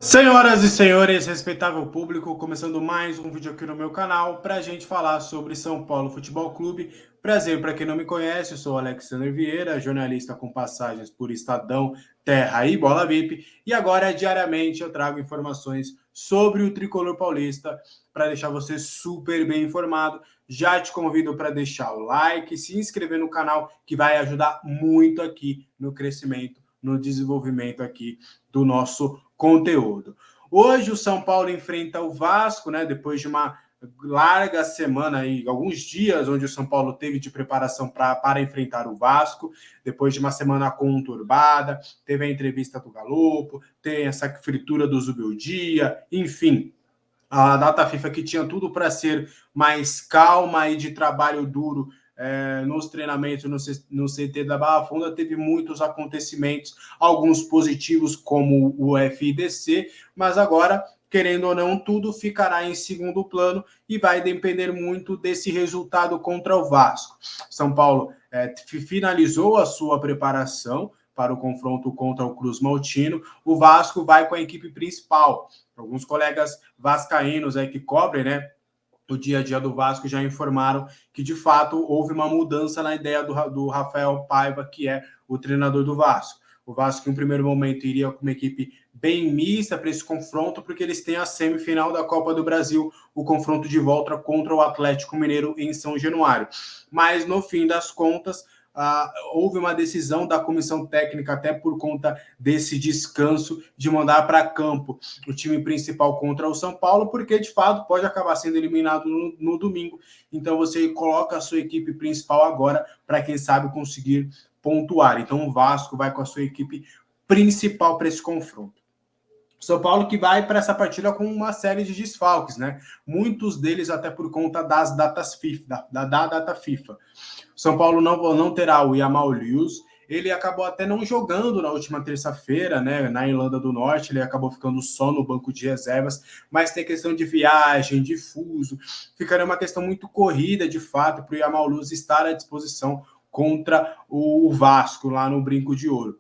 Senhoras e senhores, respeitável público, começando mais um vídeo aqui no meu canal para a gente falar sobre São Paulo Futebol Clube. Prazer, para quem não me conhece, eu sou Alexandre Vieira, jornalista com passagens por Estadão, Terra e Bola VIP. E agora, diariamente, eu trago informações sobre o tricolor paulista para deixar você super bem informado. Já te convido para deixar o like, se inscrever no canal, que vai ajudar muito aqui no crescimento, no desenvolvimento aqui do nosso conteúdo. Hoje o São Paulo enfrenta o Vasco, né? Depois de uma larga semana aí, alguns dias onde o São Paulo teve de preparação para enfrentar o Vasco, depois de uma semana conturbada, teve a entrevista do Galopo, tem essa fritura do Zubeldia, enfim, a data FIFA que tinha tudo para ser mais calma e de trabalho duro nos treinamentos no CT da Barra Funda, teve muitos acontecimentos, alguns positivos como o FIDC, mas agora, querendo ou não, tudo ficará em segundo plano e vai depender muito desse resultado contra o Vasco. São Paulo finalizou a sua preparação para o confronto contra o Cruz Maltino. O Vasco vai com a equipe principal. Alguns colegas vascaínos aí que cobrem, né, o dia a dia do Vasco já informaram que, de fato, houve uma mudança na ideia do Rafael Paiva, que é o treinador do Vasco. O Vasco, em um primeiro momento, iria com uma equipe bem mista para esse confronto, porque eles têm a semifinal da Copa do Brasil, o confronto de volta contra o Atlético Mineiro em São Januário. Mas, no fim das contas, houve uma decisão da comissão técnica, até por conta desse descanso, de mandar para campo o time principal contra o São Paulo, porque de fato pode acabar sendo eliminado no domingo. Então você coloca a sua equipe principal agora para, quem sabe, conseguir pontuar. Então o Vasco vai com a sua equipe principal para esse confronto. São Paulo que vai para essa partida com uma série de desfalques, né? Muitos deles até por conta das datas FIFA, da data FIFA. São Paulo não terá o Yamal Lewis. Ele acabou até não jogando na última terça-feira, né? Na Irlanda do Norte, ele acabou ficando só no banco de reservas, mas tem questão de viagem, de fuso. Ficaria uma questão muito corrida, de fato, para o Yamal Lewis estar à disposição contra o Vasco lá no Brinco de Ouro.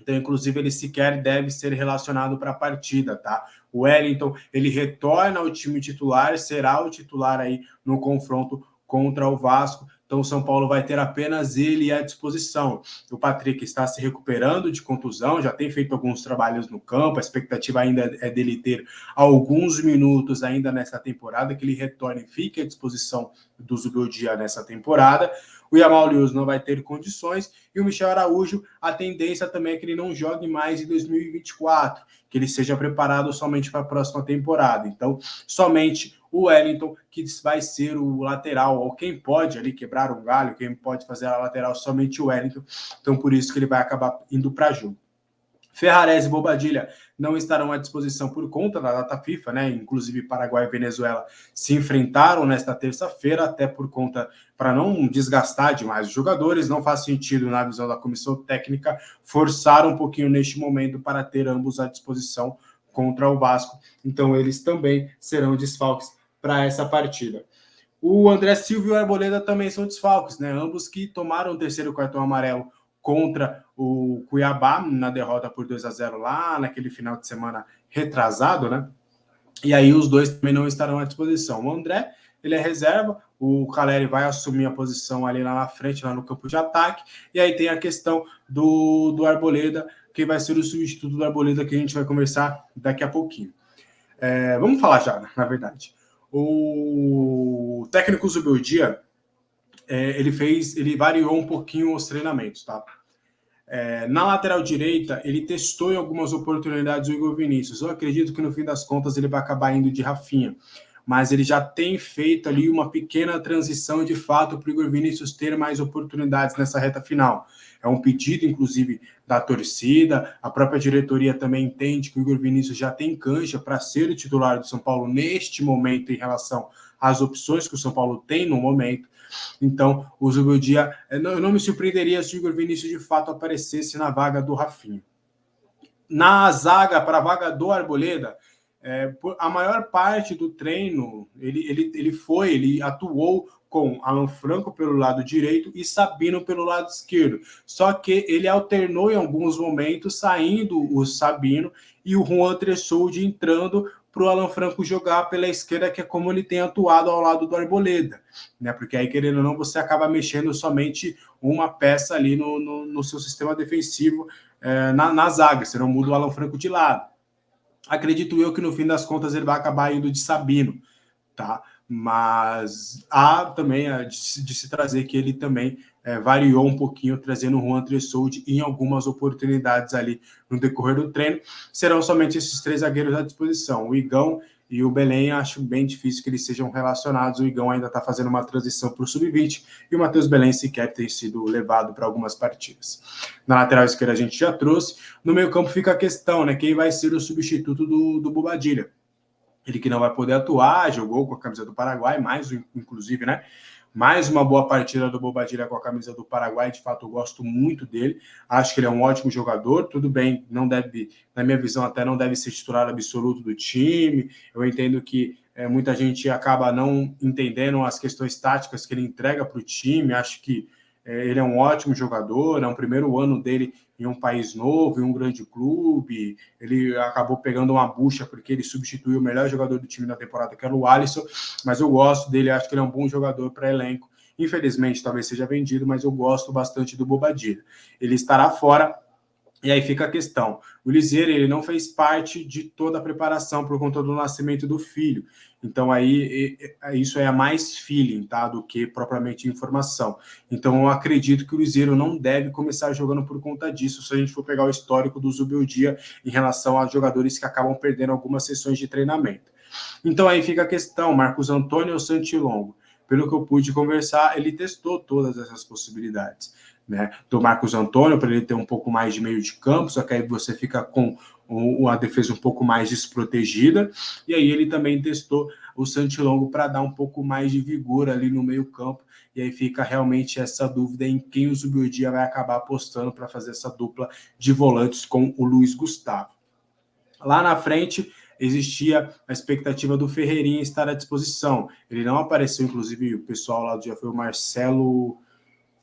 Então, inclusive, ele sequer deve ser relacionado para a partida, tá? O Wellington, ele retorna ao time titular, será o titular aí no confronto contra o Vasco. Então, o São Paulo vai ter apenas ele à disposição. O Patrick está se recuperando de contusão, já tem feito alguns trabalhos no campo, a expectativa ainda é dele ter alguns minutos ainda nessa temporada, que ele retorne e fique à disposição do Zubeldia nessa temporada. O Yamal Lewis não vai ter condições, e o Michel Araújo, a tendência também é que ele não jogue mais em 2024, que ele seja preparado somente para a próxima temporada. Então, somente o Wellington, que vai ser o lateral, ou quem pode ali quebrar um galho, quem pode fazer a lateral, somente o Wellington. Então, por isso que ele vai acabar indo para jogo. Ferrarese e Bobadilha não estarão à disposição por conta da data FIFA, né? Inclusive Paraguai e Venezuela se enfrentaram nesta terça-feira, até por conta, para não desgastar demais os jogadores, não faz sentido, na visão da comissão técnica, forçar um pouquinho neste momento para ter ambos à disposição contra o Vasco. Então eles também serão desfalques para essa partida. O André Silva e o Arboleda também são desfalques, né? Ambos que tomaram o terceiro cartão amarelo contra o Cuiabá, na derrota por 2-0 lá naquele final de semana retrasado, né? E aí os dois também não estarão à disposição. O André, ele é reserva, o Caleri vai assumir a posição ali lá na frente, lá no campo de ataque, e aí tem a questão do Arboleda, que vai ser o substituto do Arboleda, que a gente vai conversar daqui a pouquinho. Vamos falar já, na verdade. O técnico Zubeldia, ele variou um pouquinho os treinamentos, tá? Na lateral direita, ele testou em algumas oportunidades o Igor Vinícius. Eu acredito que no fim das contas ele vai acabar indo de Rafinha, mas ele já tem feito ali uma pequena transição de fato para o Igor Vinícius ter mais oportunidades nessa reta final. É um pedido, inclusive, da torcida. A própria diretoria também entende que o Igor Vinícius já tem cancha para ser o titular do São Paulo neste momento em relação às opções que o São Paulo tem no momento. Então, o Zubeldia, eu não me surpreenderia se o Igor Vinícius de fato aparecesse na vaga do Rafinha. Na zaga, para a vaga do Arboleda, a maior parte do treino, ele atuou com Alan Franco pelo lado direito e Sabino pelo lado esquerdo. Só que ele alternou em alguns momentos, saindo o Sabino e o Juan Tressoldi entrando para o Alan Franco jogar pela esquerda, que é como ele tem atuado ao lado do Arboleda, né? Porque aí, querendo ou não, você acaba mexendo somente uma peça ali no seu sistema defensivo, na zaga, você não muda o Alan Franco de lado. Acredito eu que no fim das contas ele vai acabar indo de Sabino, tá? Mas há também de se trazer que ele também variou um pouquinho, trazendo o Juan Tressoldi em algumas oportunidades ali no decorrer do treino. Serão somente esses 3 zagueiros à disposição. O Igão e o Belém, acho bem difícil que eles sejam relacionados. O Igão ainda está fazendo uma transição para o sub-20 e o Matheus Belém sequer tem sido levado para algumas partidas. Na lateral esquerda a gente já trouxe. No meio campo fica a questão, né? Quem vai ser o substituto do Bobadilla? Ele que não vai poder atuar, jogou com a camisa do Paraguai, inclusive, né? Mais uma boa partida do Bobadilla com a camisa do Paraguai, de fato eu gosto muito dele, acho que ele é um ótimo jogador, tudo bem, não deve, na minha visão até não deve ser titular absoluto do time, eu entendo que muita gente acaba não entendendo as questões táticas que ele entrega para o time, acho que ele é um ótimo jogador, é o primeiro ano dele em um país novo, em um grande clube, ele acabou pegando uma bucha porque ele substituiu o melhor jogador do time na temporada, que era o Alisson, mas eu gosto dele, acho que ele é um bom jogador para elenco. Infelizmente, talvez seja vendido, mas eu gosto bastante do Bobadilla. Ele estará fora, e aí fica a questão. O Liseiro, ele não fez parte de toda a preparação por conta do nascimento do filho. Então, aí, isso é mais feeling, tá? Do que propriamente informação. Então, eu acredito que o Liseiro não deve começar jogando por conta disso, se a gente for pegar o histórico do Zubeldia em relação a jogadores que acabam perdendo algumas sessões de treinamento. Então, aí fica a questão, Marcos Antônio ou Santilongo? Pelo que eu pude conversar, ele testou todas essas possibilidades, né? Do Marcos Antônio, para ele ter um pouco mais de meio de campo, só que aí você fica com a defesa um pouco mais desprotegida, e aí ele também testou o Santilongo para dar um pouco mais de vigor ali no meio campo, e aí fica realmente essa dúvida em quem o Zubeldia vai acabar apostando para fazer essa dupla de volantes com o Luiz Gustavo. Lá na frente, existia a expectativa do Ferreirinha estar à disposição. Ele não apareceu, inclusive, o pessoal lá do dia foi o Marcelo...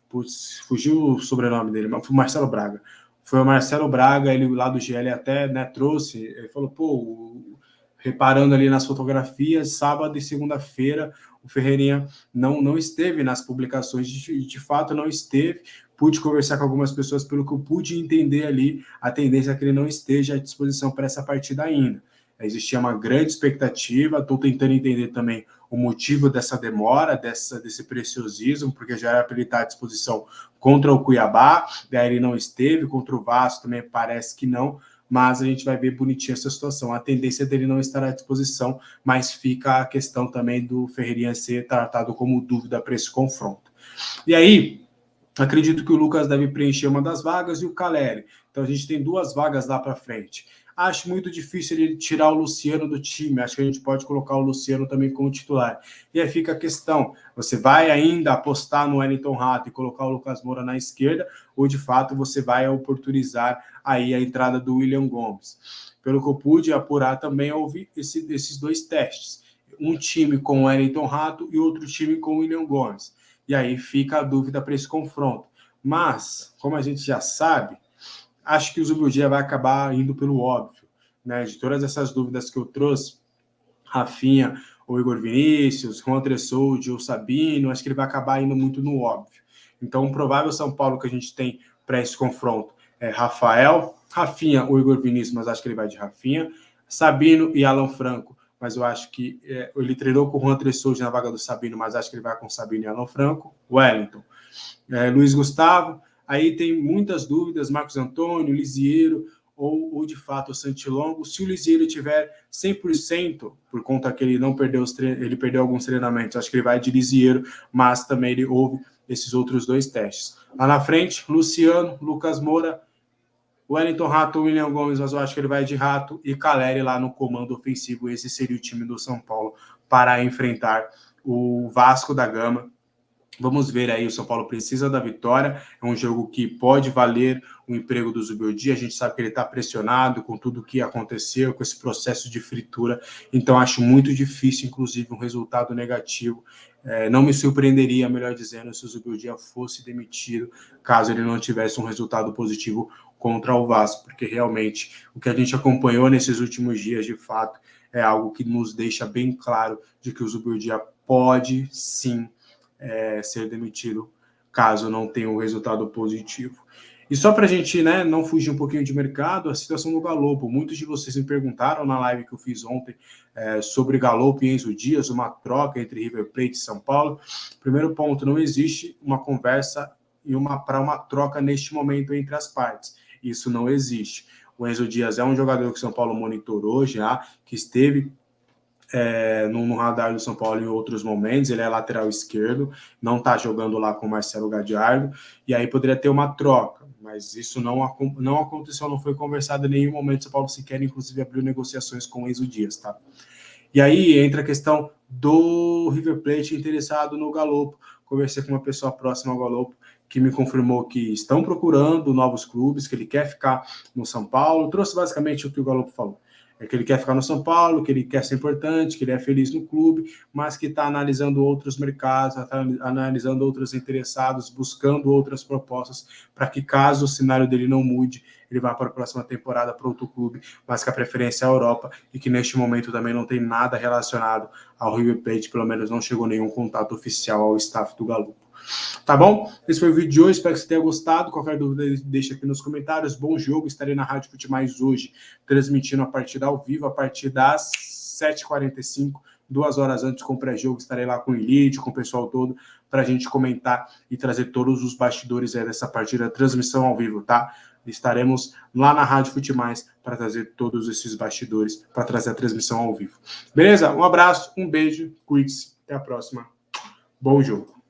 Putz, fugiu o sobrenome dele, mas foi o Marcelo Braga. Foi o Marcelo Braga, ele lá do GL até, né, trouxe, ele falou, reparando ali nas fotografias, sábado e segunda-feira, o Ferreirinha não esteve nas publicações, de fato não esteve. Pude conversar com algumas pessoas, pelo que eu pude entender ali, a tendência é que ele não esteja à disposição para essa partida ainda. Existia uma grande expectativa, estou tentando entender também o motivo dessa demora, desse preciosismo, porque já era para ele estar à disposição contra o Cuiabá, daí ele não esteve, contra o Vasco também parece que não, mas a gente vai ver bonitinho essa situação. A tendência dele não estar à disposição, mas fica a questão também do Ferreirinha ser tratado como dúvida para esse confronto. E aí, acredito que o Lucas deve preencher uma das vagas e o Caleri. Então a gente tem 2 vagas lá para frente. Acho muito difícil ele tirar o Luciano do time. Acho que a gente pode colocar o Luciano também como titular. E aí fica a questão: você vai ainda apostar no Wellington Rato e colocar o Lucas Moura na esquerda, ou de fato você vai oportunizar aí a entrada do William Gomes? Pelo que eu pude apurar também, houve esses 2 testes. Um time com o Wellington Rato e outro time com o William Gomes. E aí fica a dúvida para esse confronto. Mas, como a gente já sabe, acho que o Zubeldia vai acabar indo pelo óbvio, né? De todas essas dúvidas que eu trouxe, Rafinha ou Igor Vinícius, Juan Tressoldi ou Sabino, acho que ele vai acabar indo muito no óbvio. Então, o provável São Paulo que a gente tem para esse confronto é Rafinha ou Igor Vinícius, mas acho que ele vai de Rafinha, Sabino e Alan Franco, mas eu acho que ele treinou com o Juan Tressoldi na vaga do Sabino, mas acho que ele vai com Sabino e Alan Franco, Wellington, Luiz Gustavo. Aí tem muitas dúvidas, Marcos Antônio, Liseiro ou de fato o Santilongo. Se o Liseiro tiver 100%, por conta que ele não perdeu ele perdeu alguns treinamentos, acho que ele vai de Liseiro, mas também ele houve esses outros 2 testes. Lá na frente, Luciano, Lucas Moura, Wellington Rato, William Gomes, mas eu acho que ele vai de Rato, e Caleri lá no comando ofensivo. Esse seria o time do São Paulo para enfrentar o Vasco da Gama Vamos ver aí, o São Paulo precisa da vitória, é um jogo que pode valer o emprego do Zubeldia, a gente sabe que ele está pressionado com tudo o que aconteceu, com esse processo de fritura, então acho muito difícil, inclusive, um resultado negativo. Não me surpreenderia, melhor dizendo, se o Zubeldia fosse demitido, caso ele não tivesse um resultado positivo contra o Vasco, porque realmente o que a gente acompanhou nesses últimos dias, de fato, é algo que nos deixa bem claro de que o Zubeldia pode, sim, ser demitido caso não tenha um resultado positivo. E só para a gente, né, não fugir um pouquinho de mercado, a situação do Galopo. Muitos de vocês me perguntaram na live que eu fiz ontem sobre Galopo e Enzo Dias, uma troca entre River Plate e São Paulo. Primeiro ponto, não existe uma conversa para uma troca neste momento entre as partes. Isso não existe. O Enzo Dias é um jogador que o São Paulo monitorou já, que esteve no radar do São Paulo em outros momentos, ele é lateral esquerdo, não está jogando lá com o Marcelo Gadiardo, e aí poderia ter uma troca, mas isso não aconteceu, não foi conversado em nenhum momento. O São Paulo sequer, inclusive, abriu negociações com o Enzo Dias, tá? E aí entra a questão do River Plate interessado no Galopo. Conversei com uma pessoa próxima ao Galopo, que me confirmou que estão procurando novos clubes, que ele quer ficar no São Paulo. Trouxe basicamente o que o Galopo falou. É que ele quer ficar no São Paulo, que ele quer ser importante, que ele é feliz no clube, mas que está analisando outros mercados, está analisando outros interessados, buscando outras propostas, para que caso o cenário dele não mude, ele vá para a próxima temporada para outro clube, mas que a preferência é a Europa, e que neste momento também não tem nada relacionado ao River Plate, pelo menos não chegou nenhum contato oficial ao staff do Galo. Tá bom? Esse foi o vídeo de hoje, espero que você tenha gostado. Qualquer dúvida, deixa aqui nos comentários. Bom jogo, estarei na Rádio Futimais hoje, transmitindo a partida ao vivo, a partir das 7h45, 2 horas antes com o pré-jogo. Estarei lá com o Elite, com o pessoal todo, para a gente comentar e trazer todos os bastidores dessa partida, transmissão ao vivo, tá? Estaremos lá na Rádio Futimais para trazer todos esses bastidores, para trazer a transmissão ao vivo. Beleza? Um abraço, um beijo, cuide-se, até a próxima. Bom jogo.